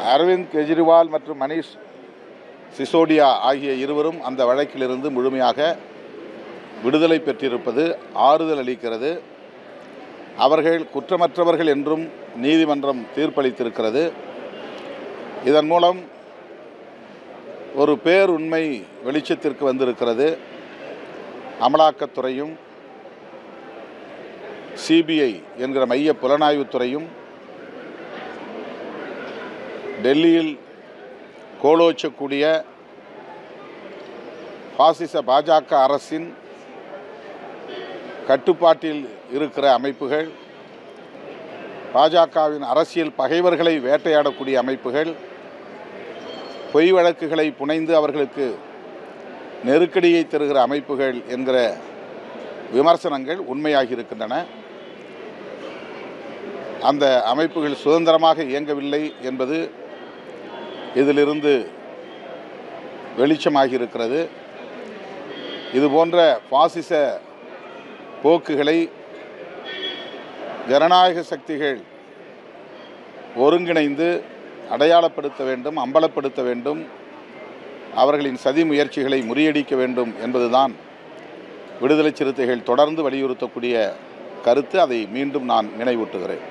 அரவிந்த் கெஜ்ரிவால் மற்றும் மணீஷ் சிசோடியா ஆகிய இருவரும் அந்த வழக்கிலிருந்து முழுமையாக விடுதலை பெற்றிருப்பது ஆறுதல் அளிக்கிறது. அவர்கள் குற்றமற்றவர்கள் என்றும் நீதிமன்றம் தீர்ப்பளித்திருக்கிறது. இதன் மூலம் ஒரு பேருண்மை வெளிச்சத்திற்கு வந்திருக்கிறது. அமலாக்கத்துறையும் சிபிஐ என்கிற மைய புலனாய்வுத்துறையும் டெல்லியில் கோலோச்சக்கூடிய பாசிச பாஜக அரசின் கட்டுப்பாட்டில் இருக்கிற அமைப்புகள், பாஜகவின் அரசியல் பகைவர்களை வேட்டையாடக்கூடிய அமைப்புகள், பொய் வழக்குகளை புனைந்து அவர்களுக்கு நெருக்கடியை தருகிற அமைப்புகள் என்கிற விமர்சனங்கள் உண்மையாகி இருக்கின்றன. அந்த அமைப்புகள் சுதந்திரமாக இயங்கவில்லை என்பது இதிலிருந்து வெளிச்சமாகி இருக்கிறது. இதுபோன்ற பாசிச போக்குகளை ஜனநாயக சக்திகள் ஒருங்கிணைந்து அடையாளப்படுத்த வேண்டும், அம்பலப்படுத்த வேண்டும், அவர்களின் சதி முயற்சிகளை முறியடிக்க வேண்டும் என்பதுதான் விடுதலை சிறுத்தைகள் தொடர்ந்து வலியுறுத்தக்கூடிய கருத்து. அதை மீண்டும் நான் நினைவூட்டுகிறேன்.